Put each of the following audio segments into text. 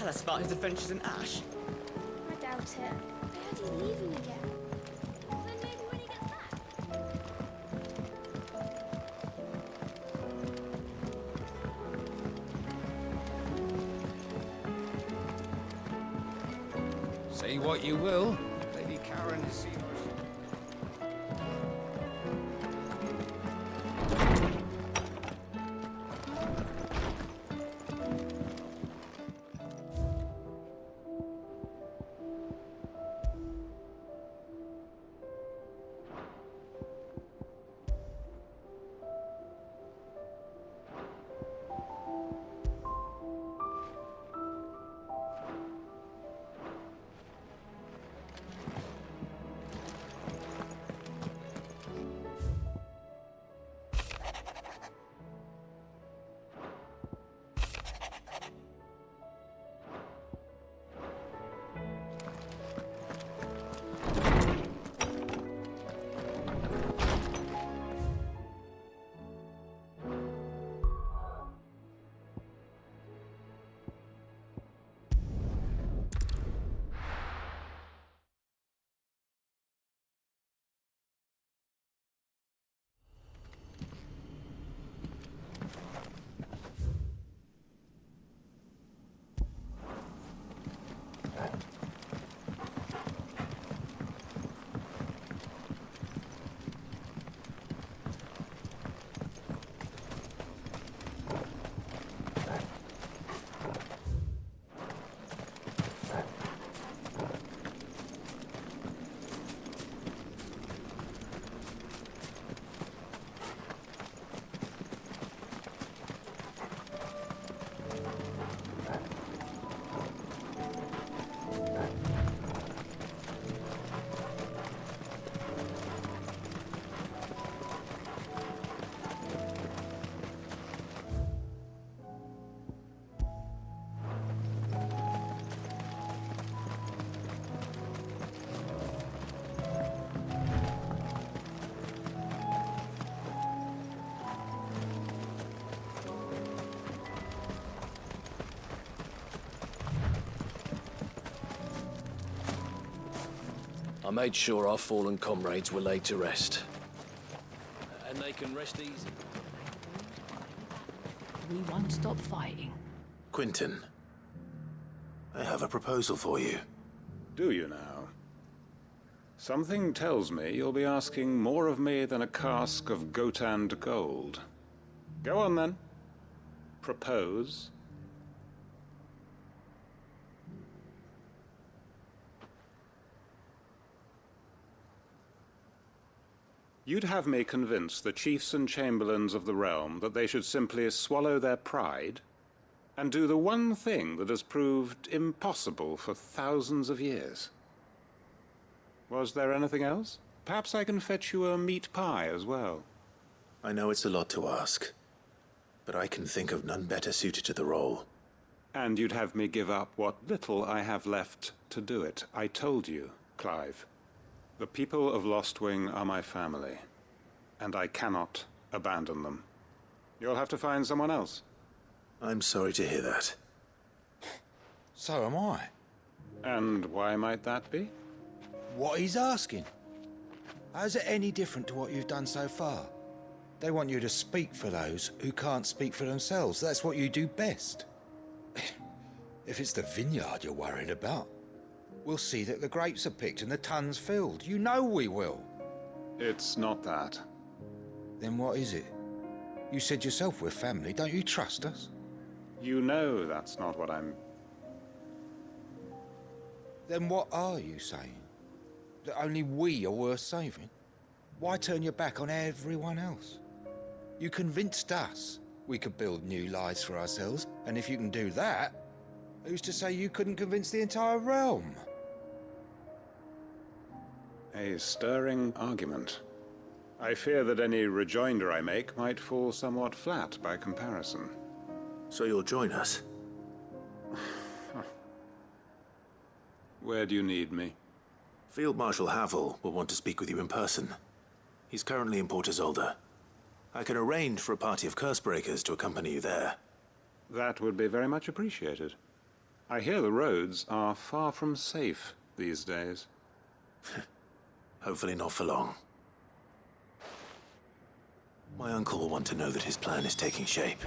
tell us about his adventures in Ash? I doubt it. I heard he's leaving again. Then maybe when he gets back. Say what you will, Lady Karen has seen us. I made sure our fallen comrades were laid to rest. And they can rest easy. We won't stop fighting. Quentin, I have a proposal for you. Do you now? Something tells me you'll be asking more of me than a cask of Gotand gold. Go on then. Propose. You'd have me convince the chiefs and chamberlains of the realm that they should simply swallow their pride and do the one thing that has proved impossible for thousands of years. Was there anything else? Perhaps I can fetch you a meat pie as well. I know it's a lot to ask, but I can think of none better suited to the role. And you'd have me give up what little I have left to do it. I told you, Clive. The people of Lostwing are my family, and I cannot abandon them. You'll have to find someone else. I'm sorry to hear that. So am I. And why might that be? What he's asking. How's it any different to what you've done so far? They want you to speak for those who can't speak for themselves. That's what you do best. If it's the vineyard you're worried about, we'll see that the grapes are picked and the tons filled. You know we will. It's not that. Then what is it? You said yourself we're family. Don't you trust us? You know that's not what I'm... Then what are you saying? That only we are worth saving? Why turn your back on everyone else? You convinced us we could build new lives for ourselves, and if you can do that, who's to say you couldn't convince the entire realm? A stirring argument. I fear that any rejoinder I make might fall somewhat flat by comparison. So you'll join us? Where do you need me? Field Marshal Havel will want to speak with you in person. He's currently in Port Isolde. I can arrange for a party of Cursebreakers to accompany you there. That would be very much appreciated. I hear the roads are far from safe these days. Hopefully not for long. My uncle will want to know that his plan is taking shape.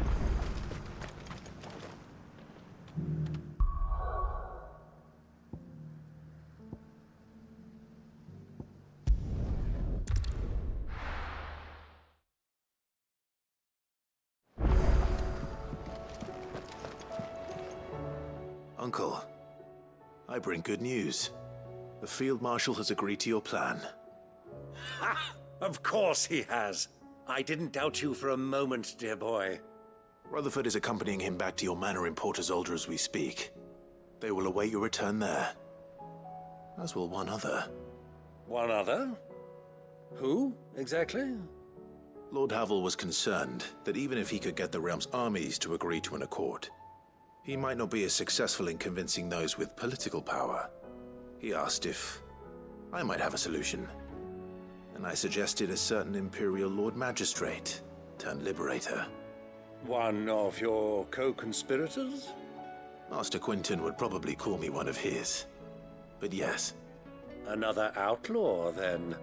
Uncle, I bring good news. The Field Marshal has agreed to your plan. Ha! Of course he has. I didn't doubt you for a moment, dear boy. Rutherford is accompanying him back to your manor in Port Isolde as we speak. They will await your return there. As will one other. One other? Who, exactly? Lord Havel was concerned that even if he could get the realm's armies to agree to an accord, he might not be as successful in convincing those with political power. He asked if I might have a solution, and I suggested a certain Imperial Lord Magistrate turned Liberator. One of your co-conspirators? Master Quinton would probably call me one of his, but yes. Another outlaw, then.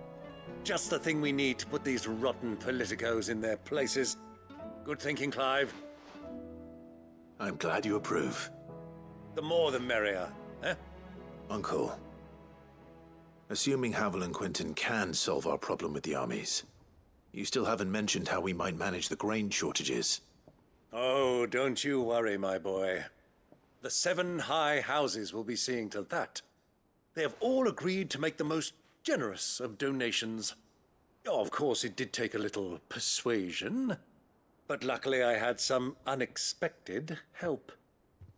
Just the thing we need to put these rotten politicos in their places. Good thinking, Clive. I'm glad you approve. The more the merrier, eh? Uncle, assuming Havel and Quinton can solve our problem with the armies, you still haven't mentioned how we might manage the grain shortages. Oh, don't you worry, my boy. The 7 high houses will be seeing to that. They have all agreed to make the most generous of donations. Oh, of course, it did take a little persuasion, but luckily I had some unexpected help.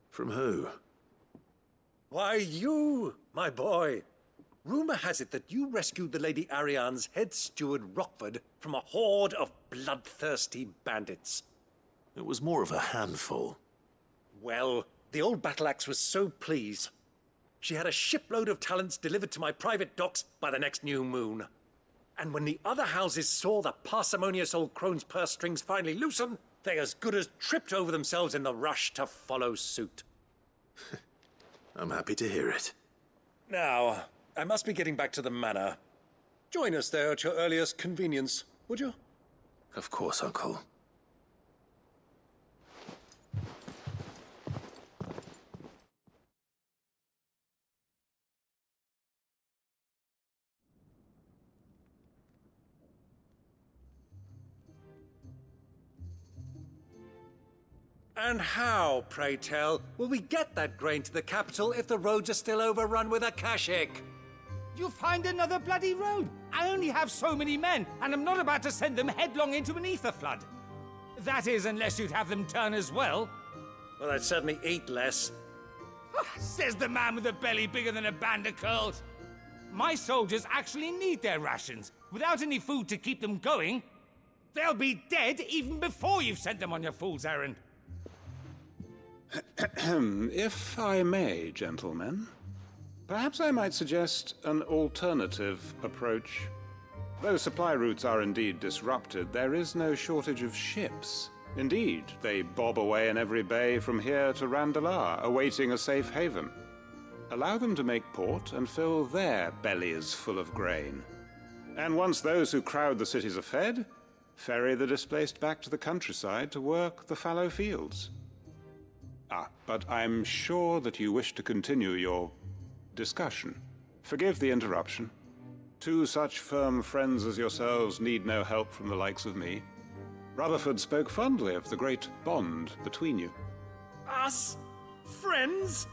From who? Why, you, my boy. Rumor has it that you rescued the Lady Ariane's head steward Rockford from a horde of bloodthirsty bandits. It was more of a handful. Well, the old battle axe was so pleased. She had a shipload of talents delivered to my private docks by the next new moon. And when the other houses saw the parsimonious old crone's purse strings finally loosen, they as good as tripped over themselves in the rush to follow suit. I'm happy to hear it. Now, I must be getting back to the manor. Join us there at your earliest convenience, would you? Of course, Uncle. And how, pray tell, will we get that grain to the capital if the roads are still overrun with Akashic? You'll find another bloody road. I only have so many men, and I'm not about to send them headlong into an ether flood. That is, unless you'd have them turn as well. Well, I'd certainly eat less. Says the man with a belly bigger than a band of curls. My soldiers actually need their rations. Without any food to keep them going, they'll be dead even before you've sent them on your fool's errand. If I may, gentlemen, perhaps I might suggest an alternative approach. Though supply routes are indeed disrupted, there is no shortage of ships. Indeed, they bob away in every bay from here to Randalar, awaiting a safe haven. Allow them to make port and fill their bellies full of grain. And once those who crowd the cities are fed, ferry the displaced back to the countryside to work the fallow fields. But I'm sure that you wish to continue your discussion. Forgive the interruption. 2 such firm friends as yourselves need no help from the likes of me. Rutherford spoke fondly of the great bond between you. Us? Friends?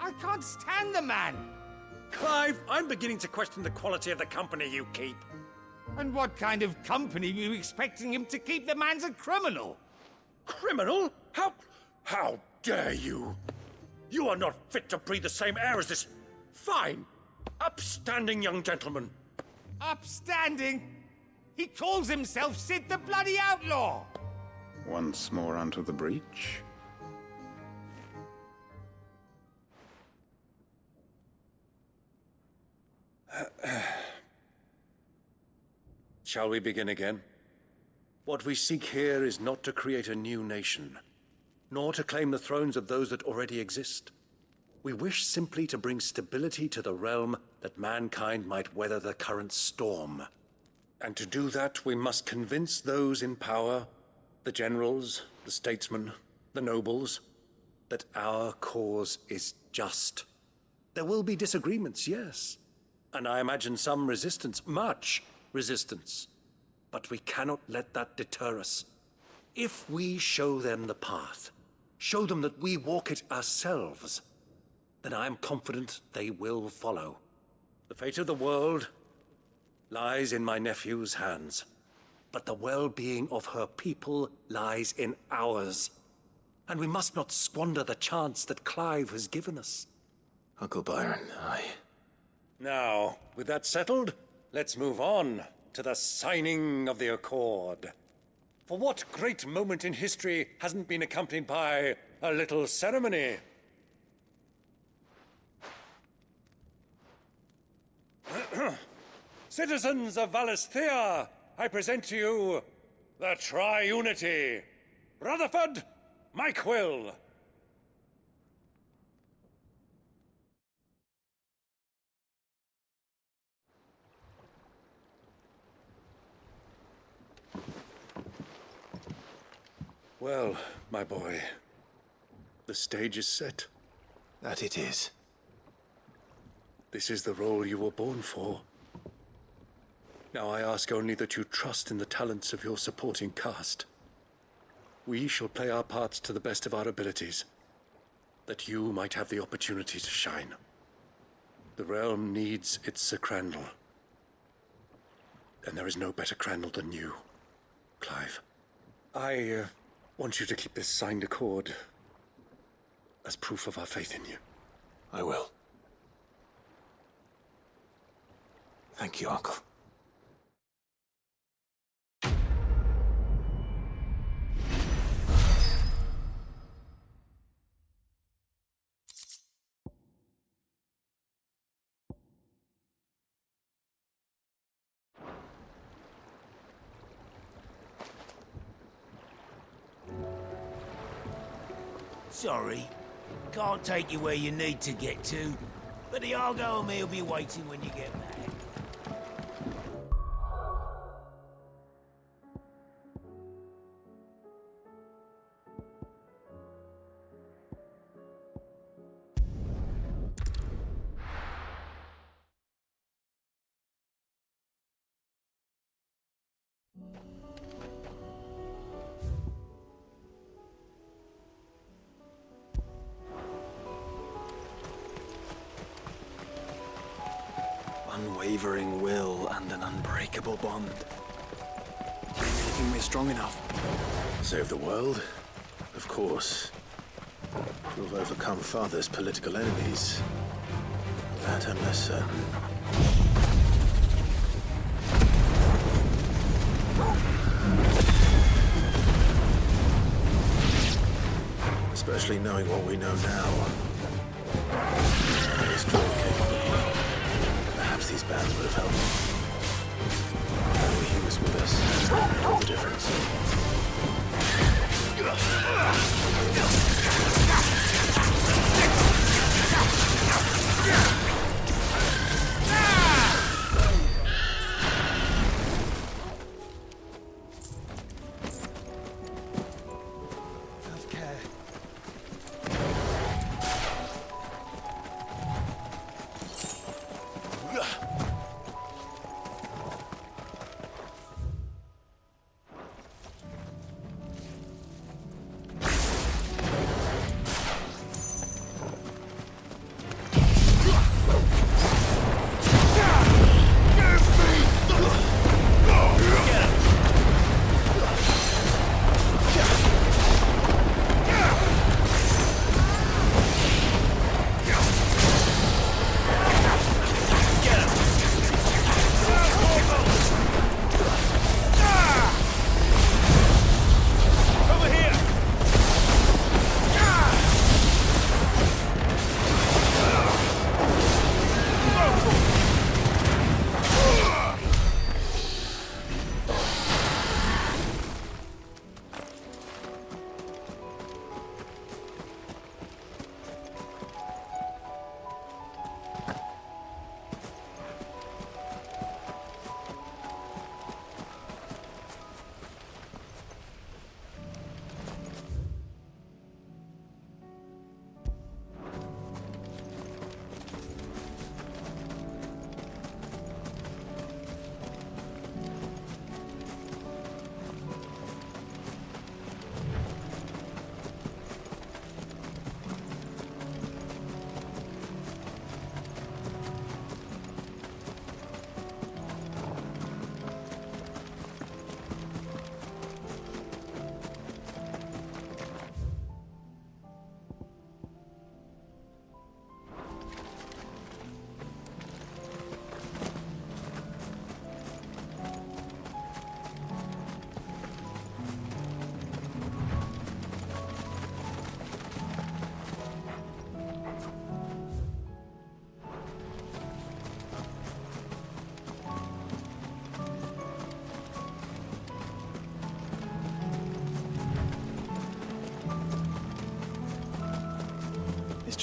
I can't stand the man. Clive, I'm beginning to question the quality of the company you keep. And what kind of company were you expecting him to keep? The man's a criminal. Criminal? How dare you? You are not fit to breathe the same air as this fine, upstanding young gentleman. Upstanding? He calls himself Sid the bloody outlaw. Once more onto the breach. Shall we begin again? What we seek here is not to create a new nation, nor to claim the thrones of those that already exist. We wish simply to bring stability to the realm that mankind might weather the current storm. And to do that, we must convince those in power, the generals, the statesmen, the nobles, that our cause is just. There will be disagreements, yes. And I imagine some resistance, much resistance. But we cannot let that deter us. If we show them the path, show them that we walk it ourselves, then I am confident they will follow. The fate of the world lies in my nephew's hands, but the well-being of her people lies in ours. And we must not squander the chance that Clive has given us. Uncle Byron, Now, with that settled, let's move on to the signing of the Accord. For what great moment in history hasn't been accompanied by a little ceremony? Citizens of Valisthea, I present to you the Tri-Unity. Rutherford, Mike Will. Well, my boy, the stage is set. that it is. This is the role you were born for. Now I ask only that you trust in the talents of your supporting cast. We shall play our parts to the best of our abilities, that you might have the opportunity to shine. The realm needs its Sir Crandall. And there is no better Crandall than you, Clive. I want you to keep this signed accord as proof of our faith in you. I will. Thank you, Uncle. Sorry, can't take you where you need to get to, but the Argo and me will be waiting when you get back. Unwavering will and an unbreakable bond. Do you think we're strong enough? Save the world? Of course. To have overcome Father's political enemies. That I'm less certain. Especially knowing what we know now. And his drought capability. Perhaps these bands would have helped. Only he was with us. It made all the difference. Have care.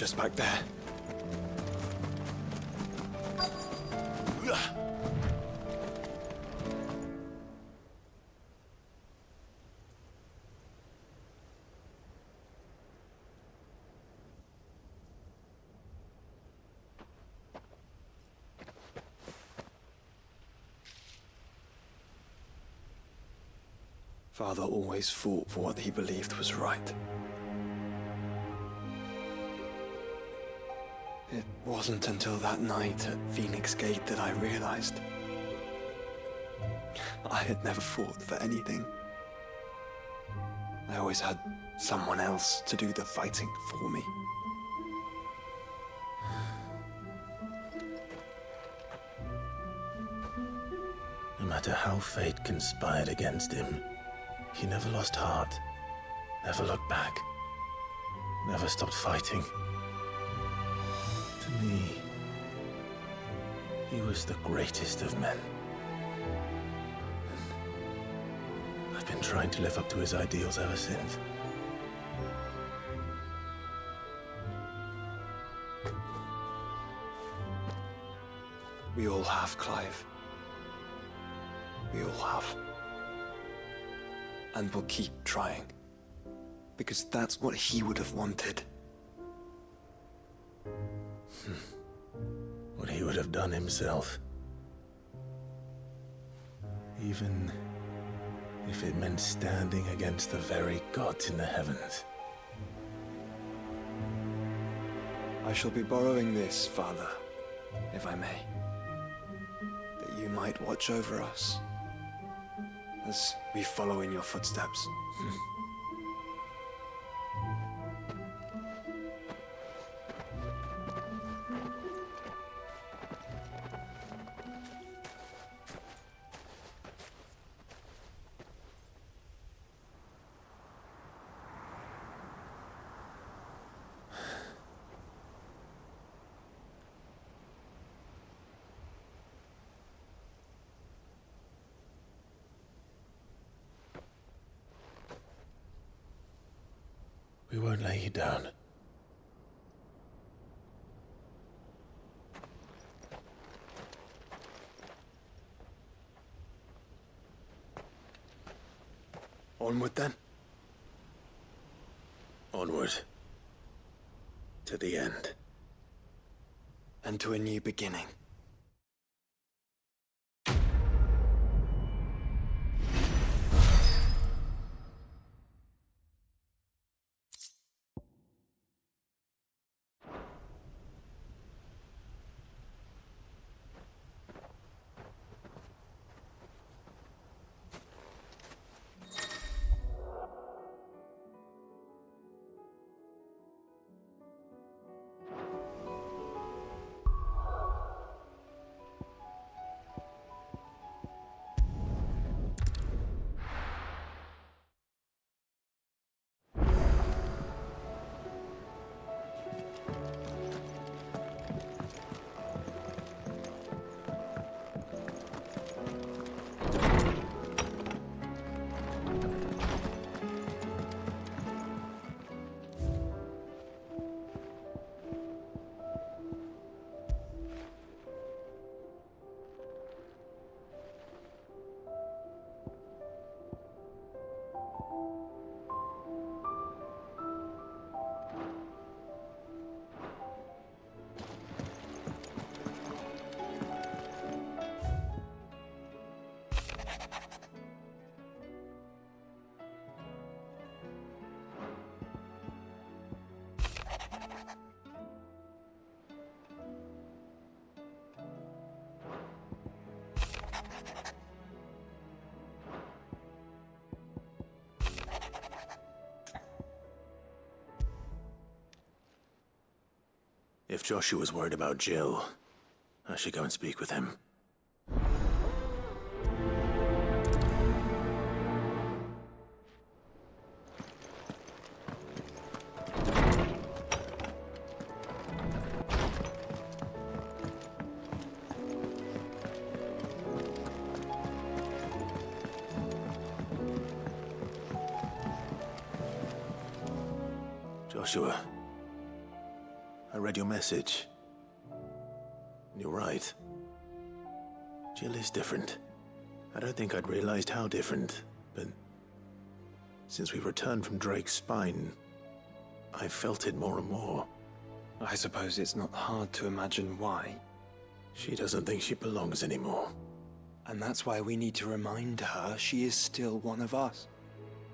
just back there. Father always fought for what he believed was right. It wasn't until that night at Phoenix Gate that I realized I had never fought for anything. I always had someone else to do the fighting for me. No matter how fate conspired against him, he never lost heart, never looked back, never stopped fighting. To me, he was the greatest of men. And I've been trying to live up to his ideals ever since. We all have, Clive. We all have. And we'll keep trying. Because that's what he would have wanted. What he would have done himself. Even if it meant standing against the very gods in the heavens. I shall be borrowing this, Father, if I may. That you might watch over us as we follow in your footsteps. We won't lay you down. Onward then. Onward. To the end. And to a new beginning. If Joshua's worried about Jill, I should go and speak with him. Joshua. read your message. You're right. Jill is different. I don't think I'd realized how different, but since we returned from Drake's Spine, I've felt it more and more. I suppose it's not hard to imagine why. She doesn't think she belongs anymore. And that's why we need to remind her she is still one of us.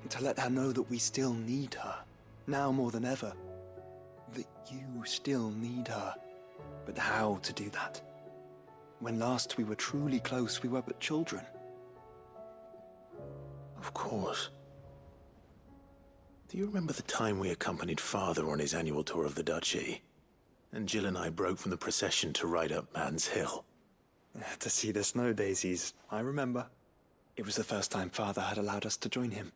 To let her know that we still need her, now more than ever. That you still need her. But how to do that? When last we were truly close, we were but children. Of course. Do you remember the time we accompanied Father on his annual tour of the Duchy? And Jill and I broke from the procession to ride up Man's Hill. To see the snow daisies, I remember. It was the first time Father had allowed us to join him.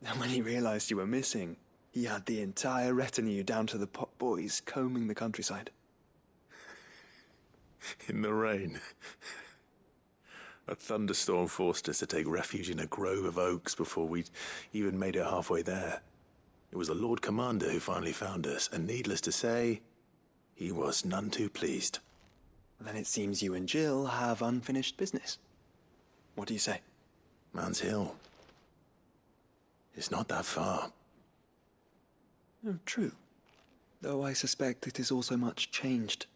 And when he realized you were missing, he had the entire retinue down to the pot boys combing the countryside. In the rain. A thunderstorm forced us to take refuge in a grove of oaks before we'd even made it halfway there. It was the Lord Commander who finally found us, and needless to say, he was none too pleased. Then it seems you and Jill have unfinished business. What do you say? Man's Hill. It's not that far. Oh, true. Though I suspect it is also much changed.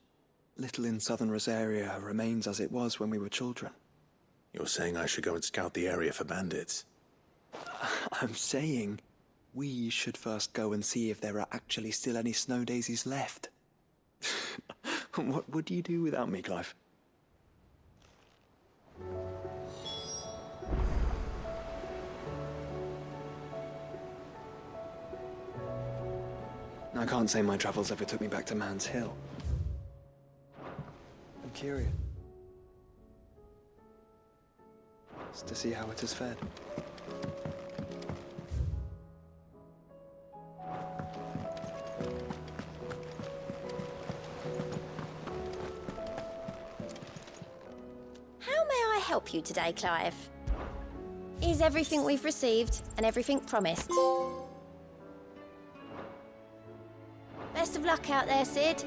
Little in southern Rosaria remains as it was when we were children. You're saying I should go and scout the area for bandits? I'm saying we should first go and see if there are actually still any snow daisies left. What would you do without me, Clive? I can't say my travels ever took me back to Man's Hill. I'm curious. Just to see how it has fared. How may I help you today, Clive? Is everything we've received and everything promised? Best of luck out there, Sid.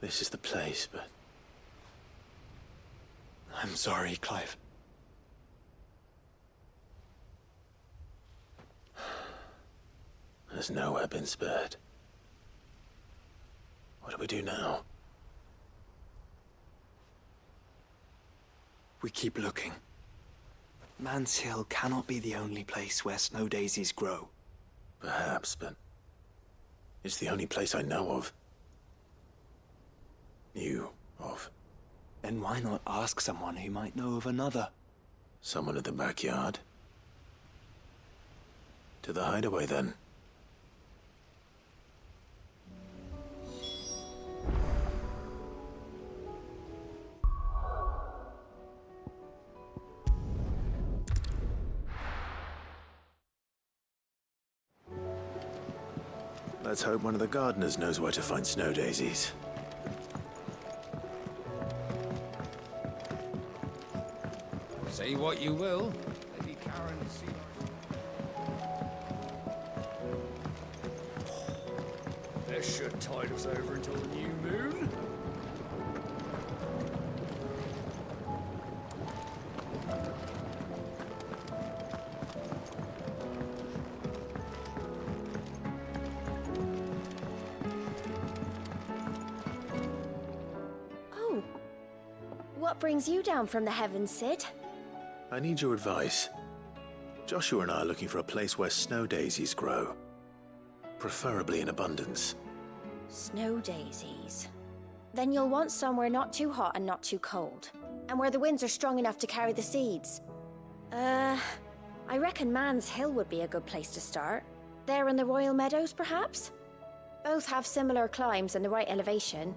This is the place, but... I'm sorry, Clive. Has nowhere been spared. What do we do now? We keep looking. Man's Hill cannot be the only place where snow daisies grow. Perhaps, but... it's the only place I know of. Knew of. Then why not ask someone who might know of another? Someone in the backyard? To the hideaway, then. Let's hope one of the gardeners knows where to find snow daisies. Say what you will. Lady Karen seems... This should tide us over until the new moon. Oh. What brings you down from the heavens, Sid? I need your advice. Joshua and I are looking for a place where snow daisies grow. Preferably in abundance. Snow daisies. Then you'll want somewhere not too hot and not too cold. And where the winds are strong enough to carry the seeds. I reckon Man's Hill would be a good place to start. There in the Royal Meadows, perhaps? Both have similar climbs and the right elevation.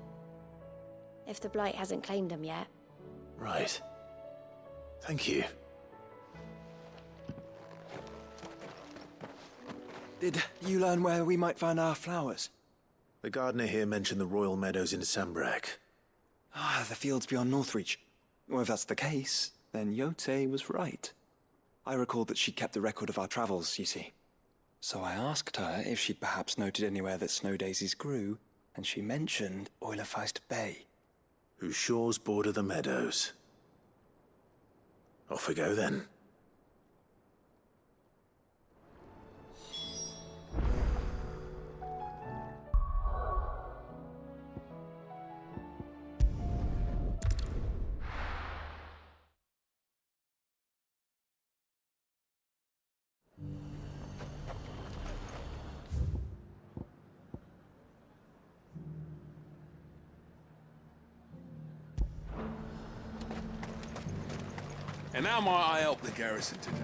If the Blight hasn't claimed them yet. Right. Thank you. Did you learn where we might find our flowers? The gardener here mentioned the Royal Meadows in Sambrak. Ah, the fields beyond Northreach. Well, if that's the case, then Yote was right. I recalled that she kept the record of our travels, you see. So I asked her if she'd perhaps noted anywhere that snow daisies grew, and she mentioned Oilefeist Bay. Whose shores border the meadows. Off we go then. And how might I help the garrison today?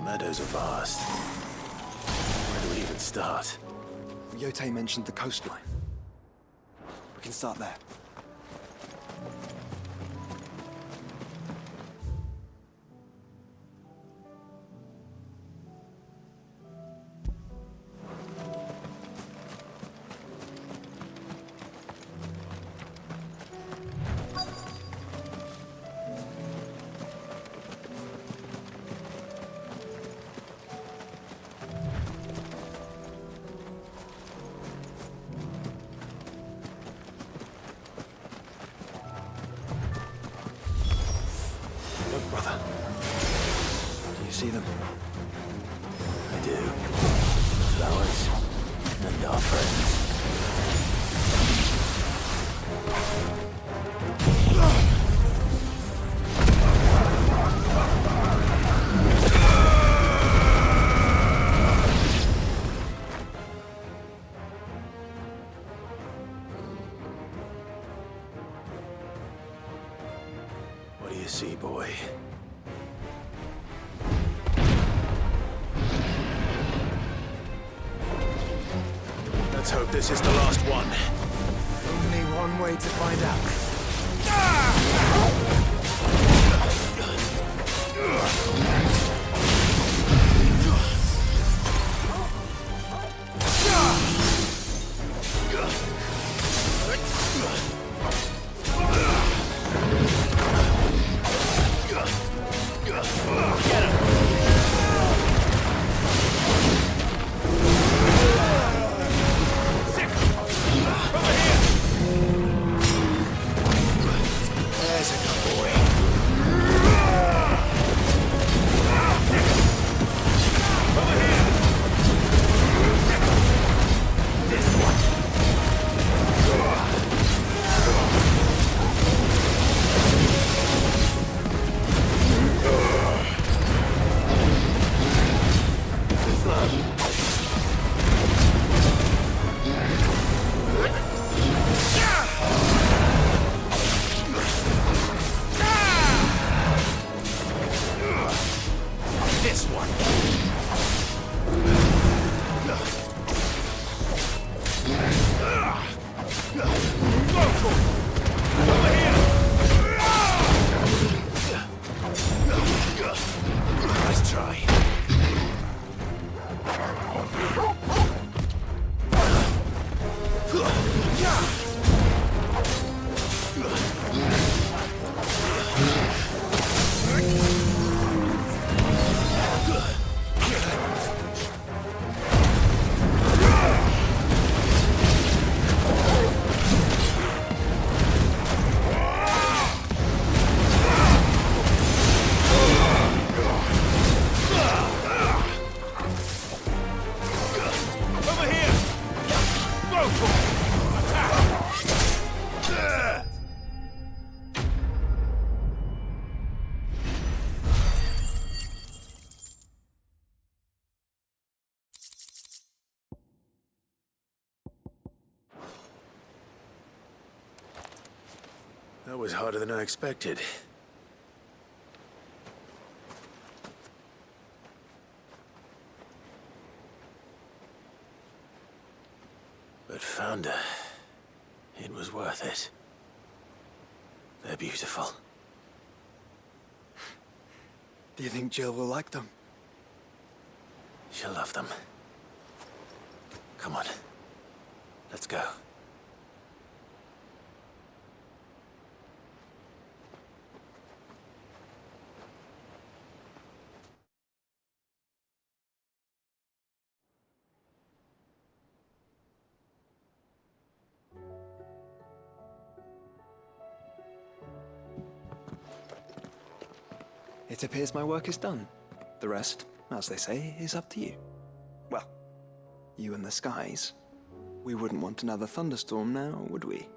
Meadows are vast. Where do we even start? Yote mentioned the coastline. We can start there. Brother. Do you see them? I do. Flowers and our friends. What do you see, boy? Let's hope this is the last one. Only one way to find out. There's a good boy. This one. Nice try. That was harder than I expected. But found her. It was worth it. They're beautiful. Do you think Jill will like them? She'll love them. Come on. Let's go. It appears my work is done. The rest, as they say, is up to you. Well, you and the skies. We wouldn't want another thunderstorm now, would we?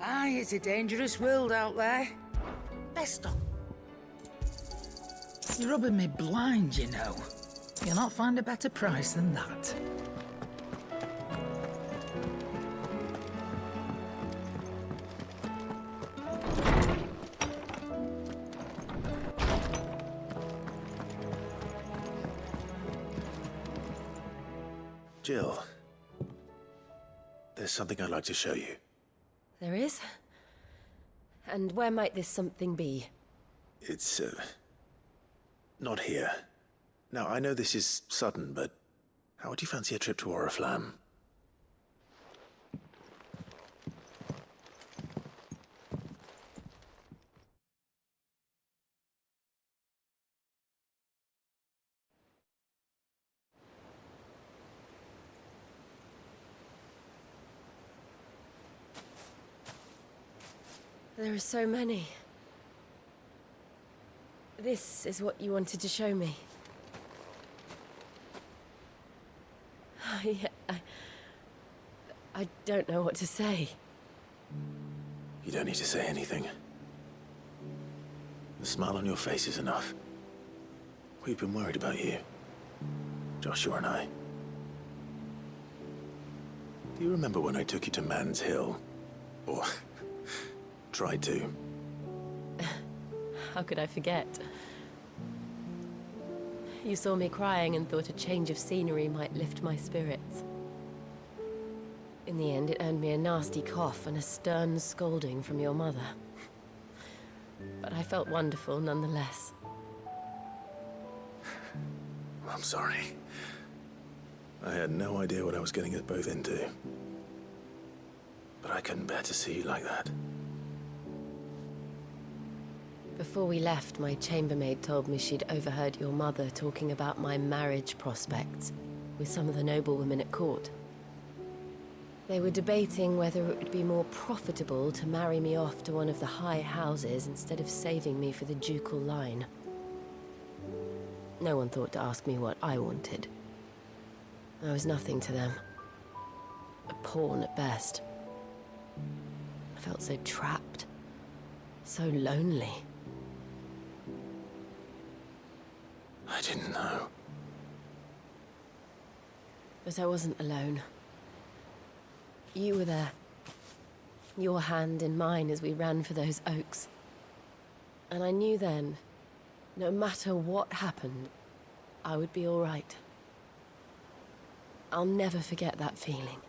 Aye, it's a dangerous world out there. Best of. You're rubbing me blind, you know. You'll not find a better price than that. Jill, there's something I'd like to show you. There is? And where might this something be? It's, not here. Now, I know this is sudden, but how would you fancy a trip to Oriflamme? There are so many. This is what you wanted to show me. I don't know what to say. You don't need to say anything. The smile on your face is enough. We've been worried about you, Joshua and I. Do you remember when I took you to Man's Hill? Or tried to? How could I forget? You saw me crying and thought a change of scenery might lift my spirits. In the end, it earned me a nasty cough and a stern scolding from your mother. But I felt wonderful nonetheless. I'm sorry. I had no idea what I was getting us both into. But I couldn't bear to see you like that. Before we left, my chambermaid told me she'd overheard your mother talking about my marriage prospects with some of the noblewomen at court. They were debating whether it would be more profitable to marry me off to one of the high houses instead of saving me for the ducal line. No one thought to ask me what I wanted. I was nothing to them. A pawn at best. I felt so trapped. So lonely. I didn't know. But I wasn't alone. You were there. Your hand in mine as we ran for those oaks. And I knew then, no matter what happened, I would be all right. I'll never forget that feeling.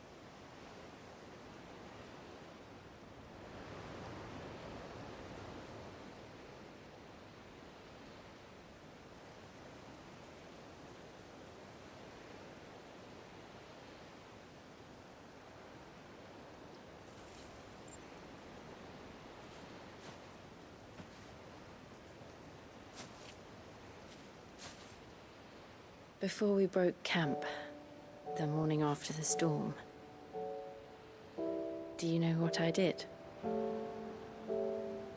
Before we broke camp, the morning after the storm, do you know what I did?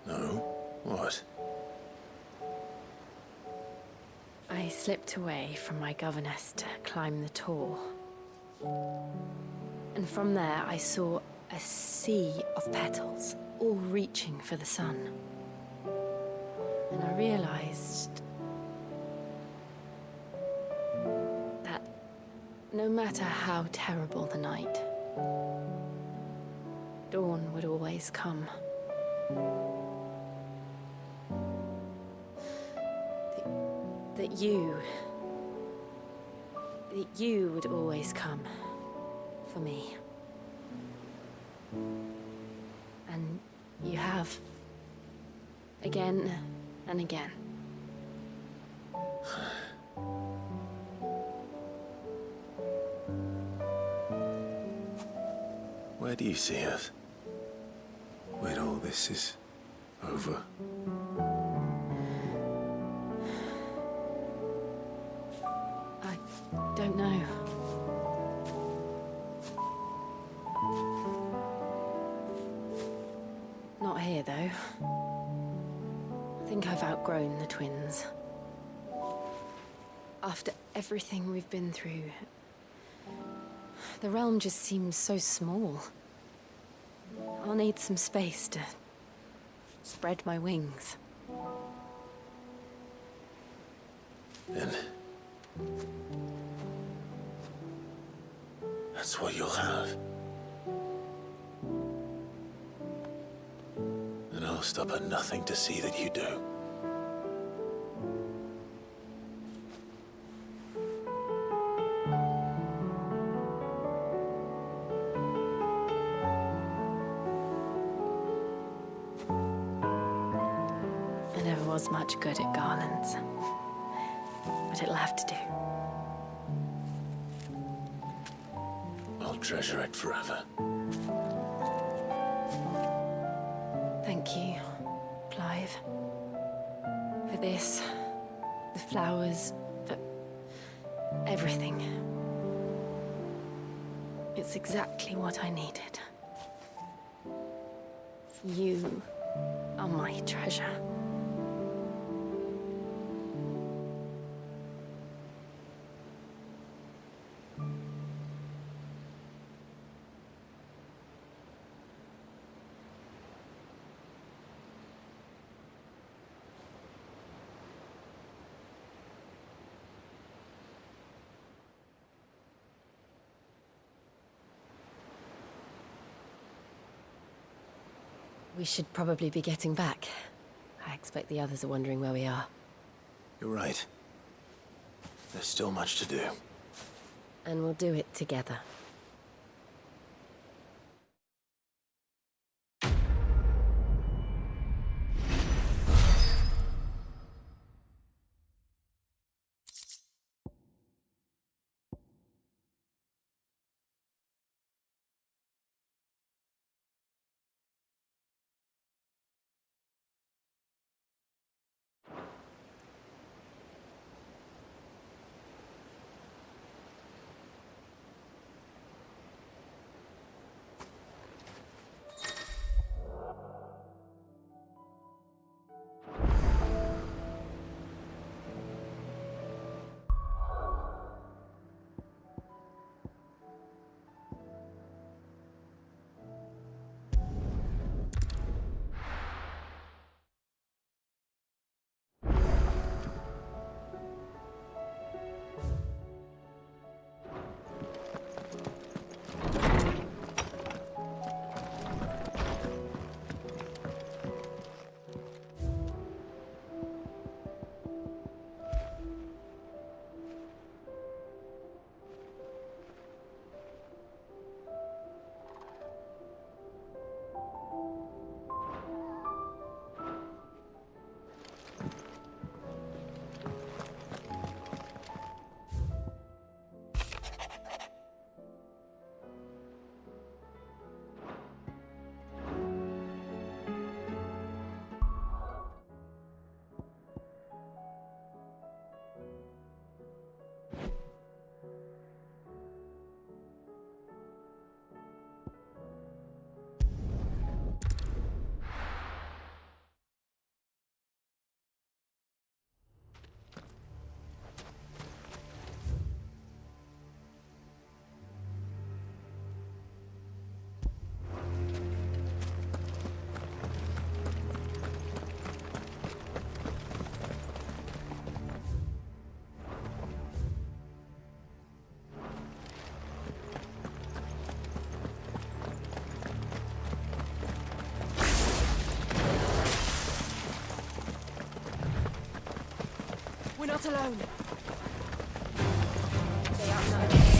No? What? I slipped away from my governess to climb the tor. And from there I saw a sea of petals, all reaching for the sun. And I realized that no matter how terrible the night, dawn would always come. That you would always come for me. And you have. Again and again. Where do you see us? When all this is over? I don't know. Not here, though. I think I've outgrown the twins. After everything we've been through, the realm just seems so small. I'll need some space to spread my wings. Then that's what you'll have. And I'll stop at nothing to see that you do. I never was much good at garlands, but it'll have to do. I'll treasure it forever. Thank you, Clive. For this, the flowers, for everything. It's exactly what I needed. You are my treasure. We should probably be getting back. I expect the others are wondering where we are. You're right. There's still much to do. And we'll do it together. not alone. They are not.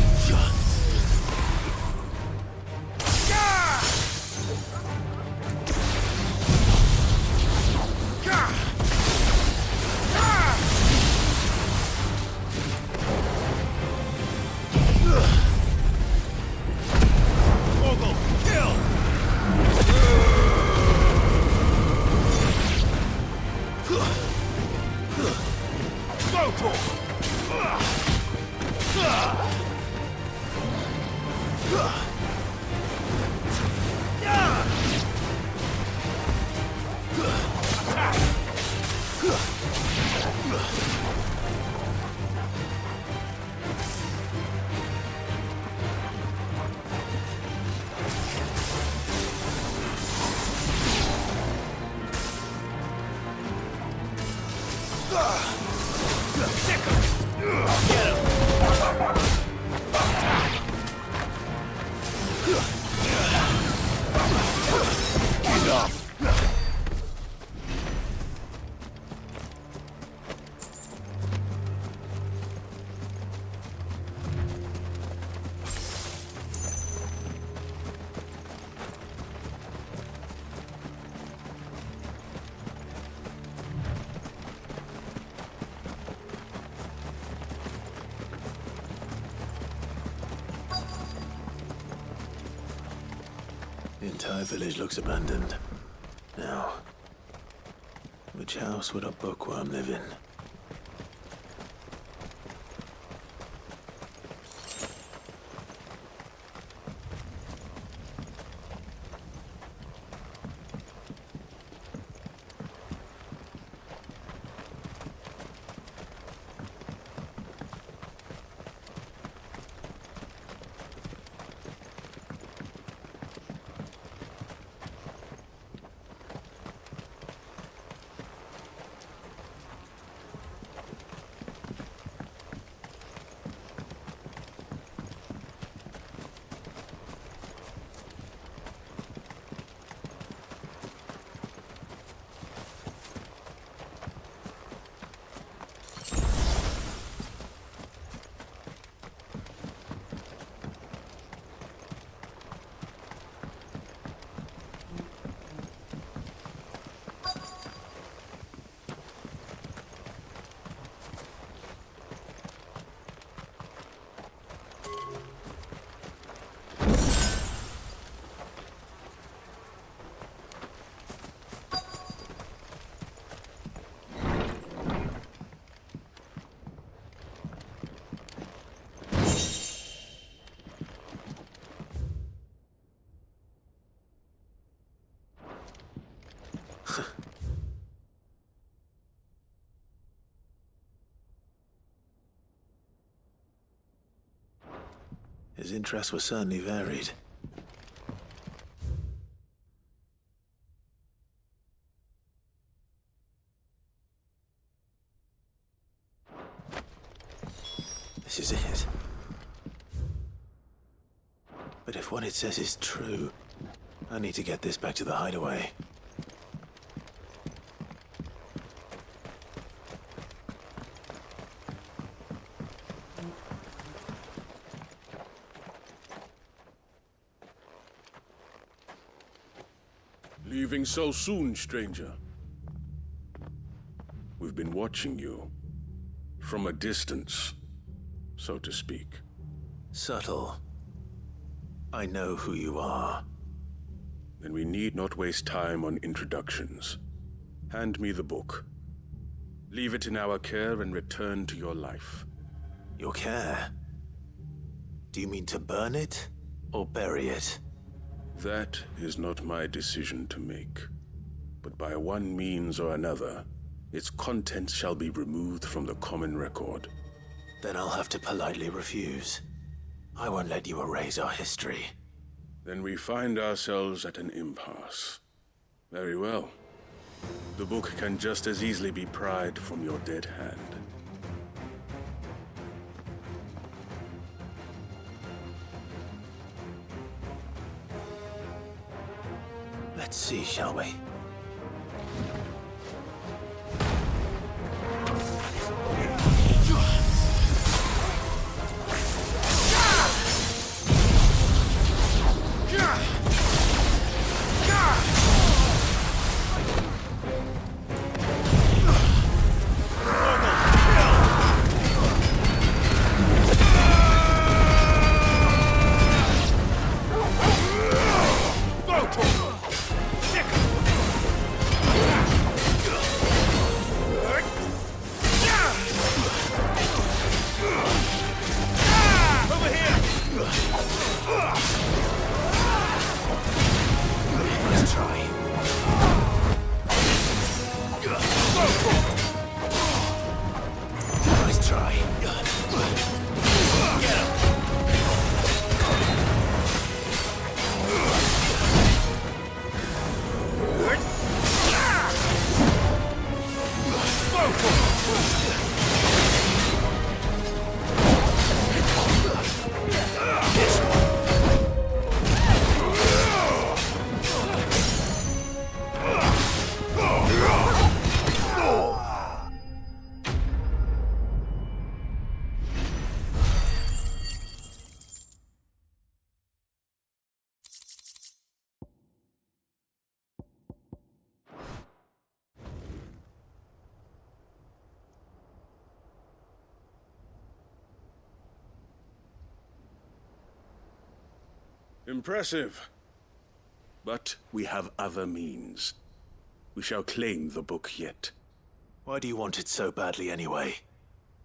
The entire village looks abandoned. Now, which house would a bookworm live in? His interests were certainly varied. This is it. But if what it says is true, I need to get this back to the hideaway. Leaving so soon, stranger? We've been watching you. From a distance, so to speak. Subtle. I know who you are. Then we need not waste time on introductions. Hand me the book. Leave it in our care and return to your life. Your care? Do you mean to burn it or bury it? That is not my decision to make. But by one means or another, its contents shall be removed from the common record. Then I'll have to politely refuse. I won't let you erase our history. Then we find ourselves at an impasse. Very well. The book can just as easily be pried from your dead hand. Let's see, shall we? Impressive. But we have other means. We shall claim the book yet. Why do you want it so badly anyway?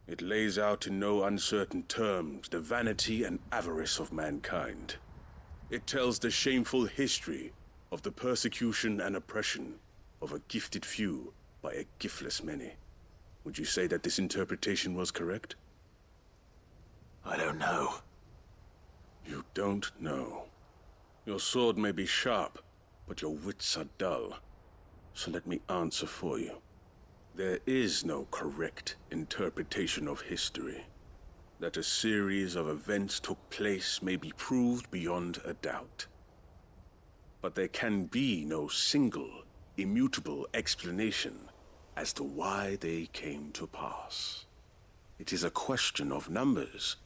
It lays out in no uncertain terms the vanity and avarice of mankind. It tells the shameful history of the persecution and oppression of a gifted few by a giftless many. Would you say that this interpretation was correct? I don't know. You don't know. Your sword may be sharp, but your wits are dull. So let me answer for you. There is no correct interpretation of history. That a series of events took place may be proved beyond a doubt. But there can be no single, immutable explanation as to why they came to pass. It is a question of numbers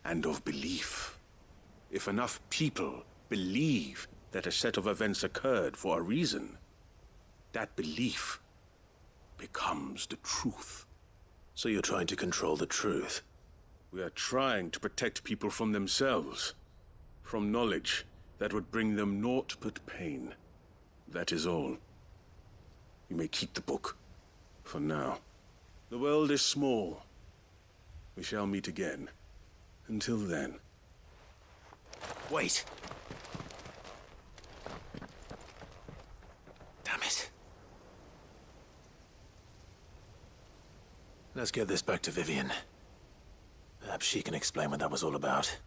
and of belief. If enough people believe that a set of events occurred for a reason, that belief becomes the truth. So you're trying to control the truth? We are trying to protect people from themselves, from knowledge that would bring them naught but pain. That is all. You may keep the book, for now. The world is small. We shall meet again. Until then. Wait! Damn it. Let's get this back to Vivian. Perhaps she can explain what that was all about.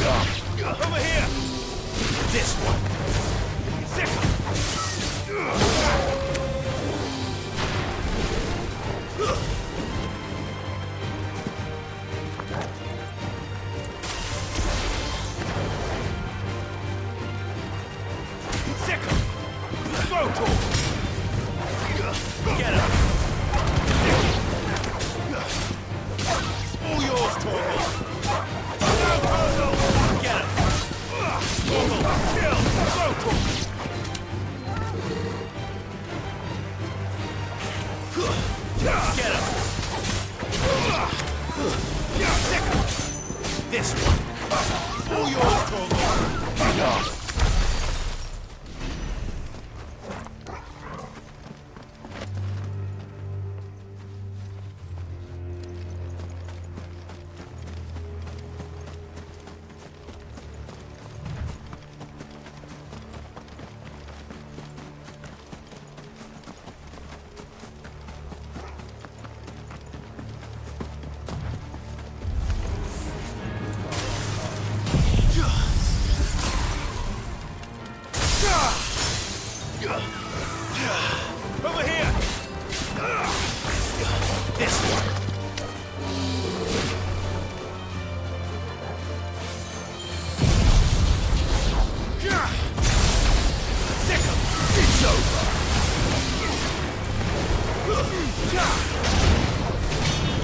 Over here! This one! Sick! Get him! All yours, Torgal! Get him! Torgal, kill! Go, Torgal! Get him! This one! All yours, Torgal! Over here! This one! Sick him! It's over!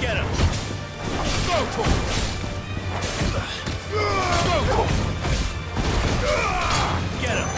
Get him! Go for it! Go for it! Get him!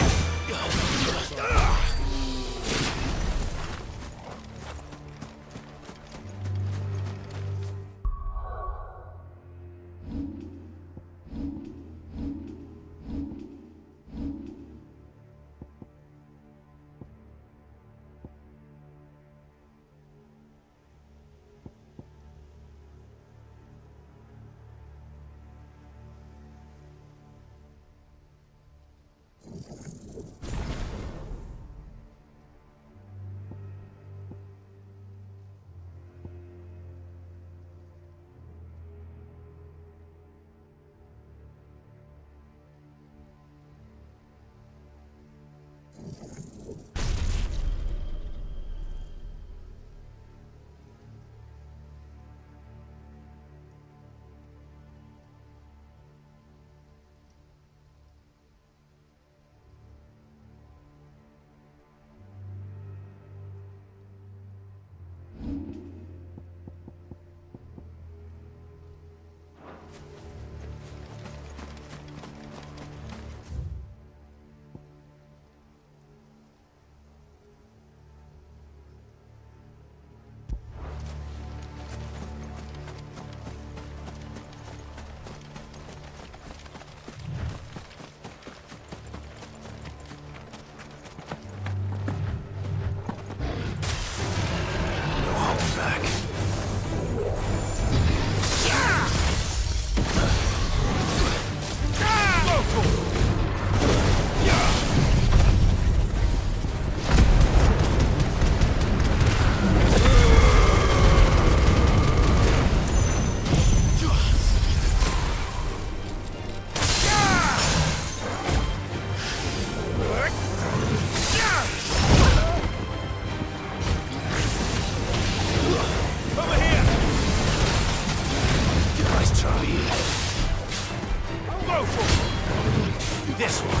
This one.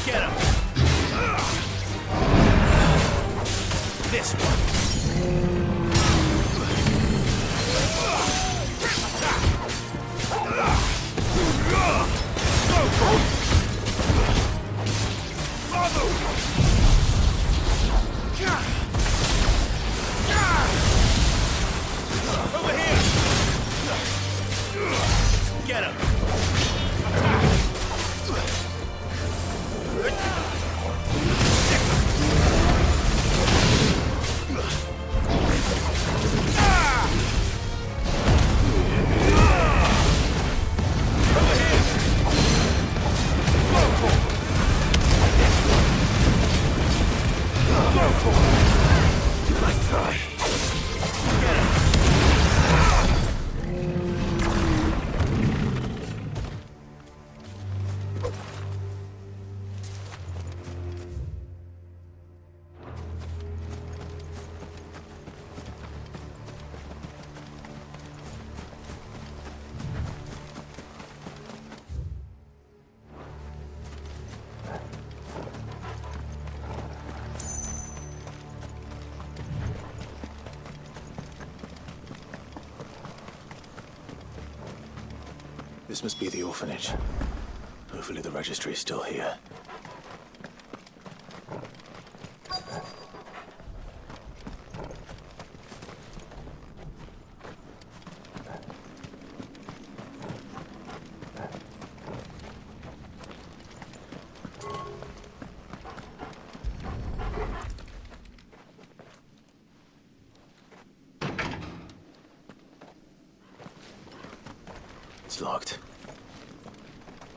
Get him. This one. Over here. Get him. This must be the orphanage. Hopefully the registry is still here. It's locked.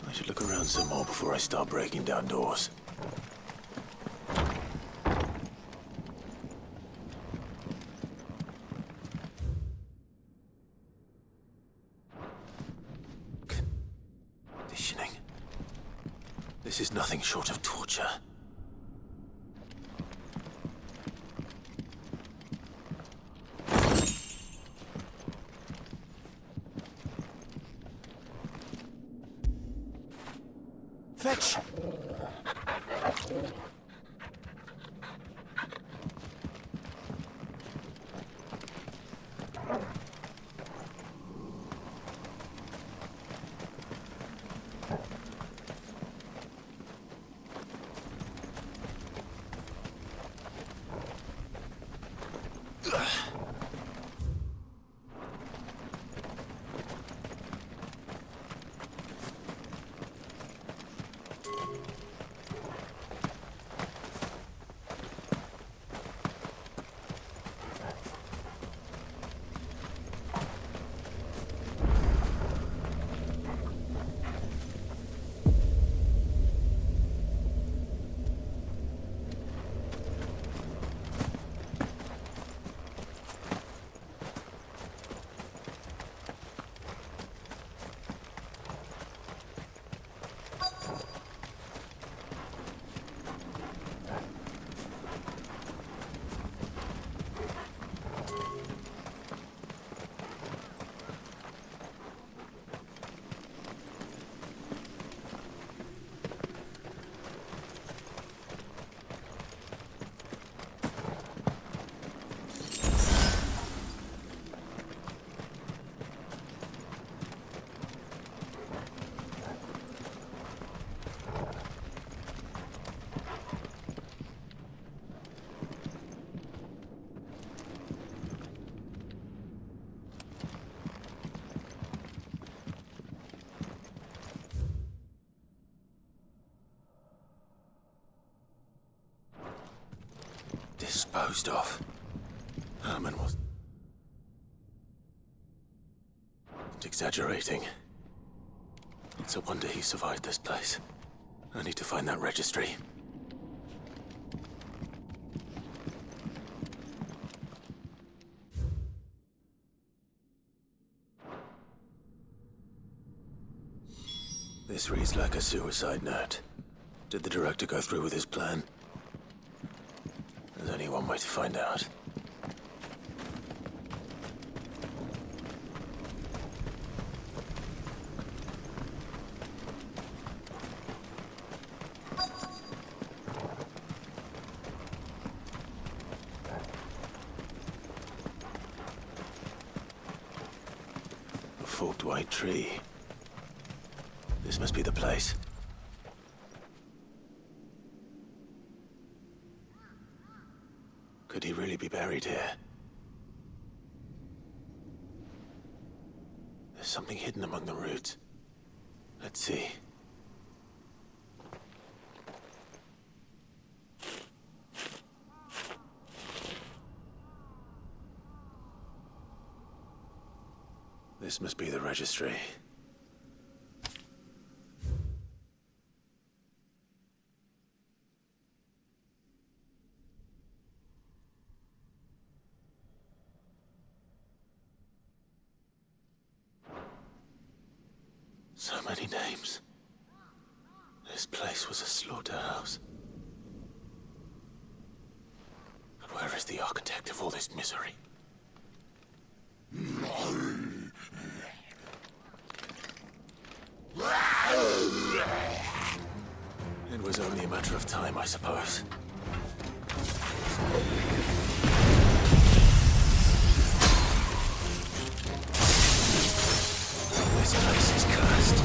I should look around some more before I start breaking down doors. Conditioning. This is nothing short of torture. Fetch! Disposed of. Herman was... not exaggerating. It's a wonder he survived this place. I need to find that registry. This reads like a suicide note. Did the director go through with his plan? There's only one way to find out. A forked white tree. This must be the place. Could he really be buried here? There's something hidden among the roots. Let's see. This must be the registry. So many names. This place was a slaughterhouse. But where is the architect of all this misery? It was only a matter of time, I suppose. This place is cursed.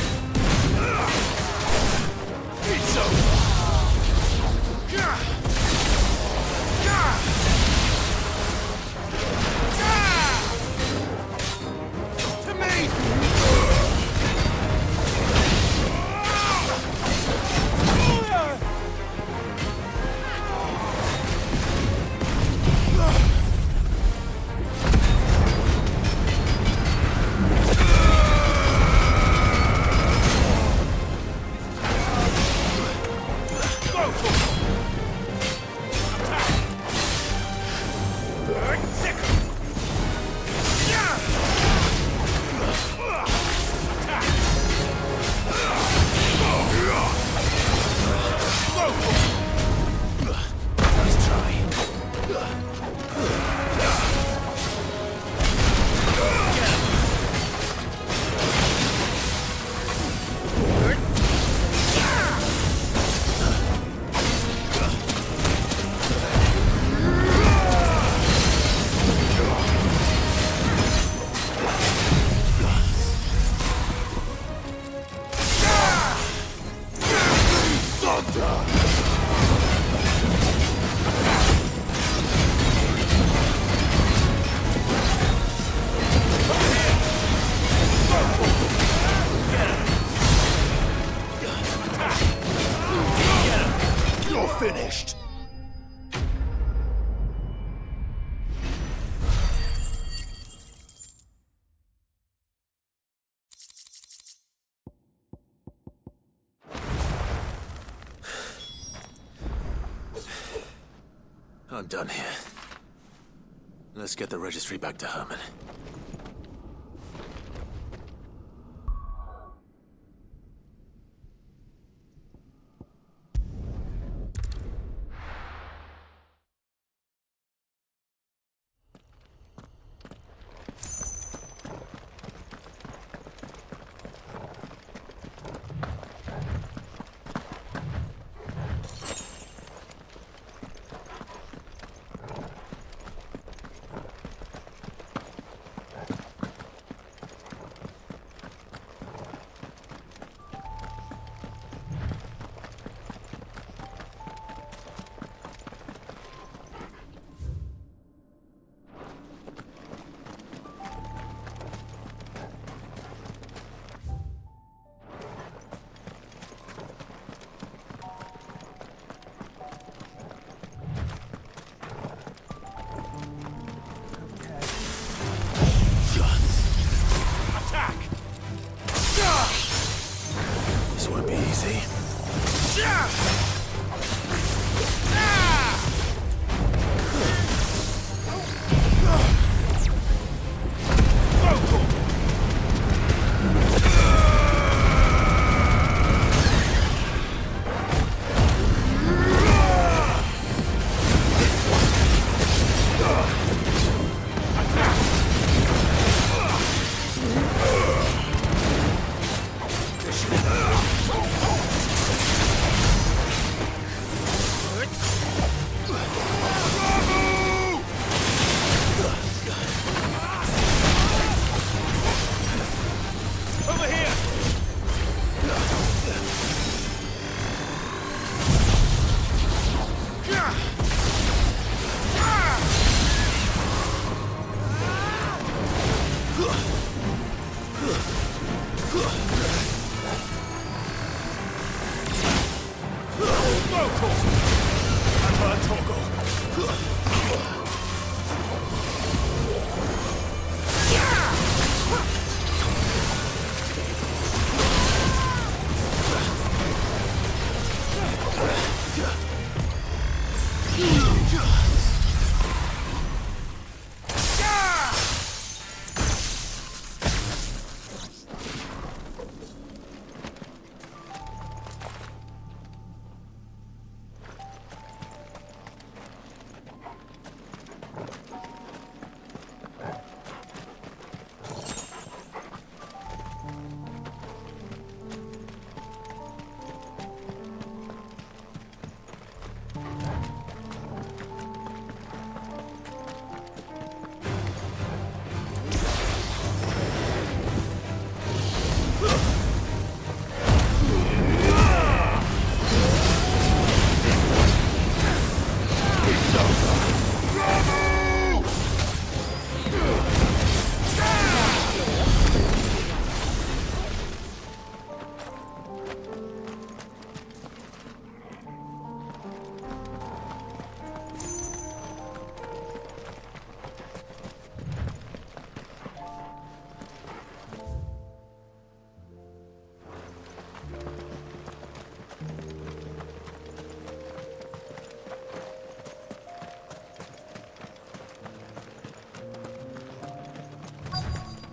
I'm done here. Let's get the registry back to Herman.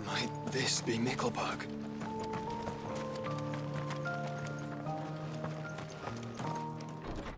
Might this be Nickelbug?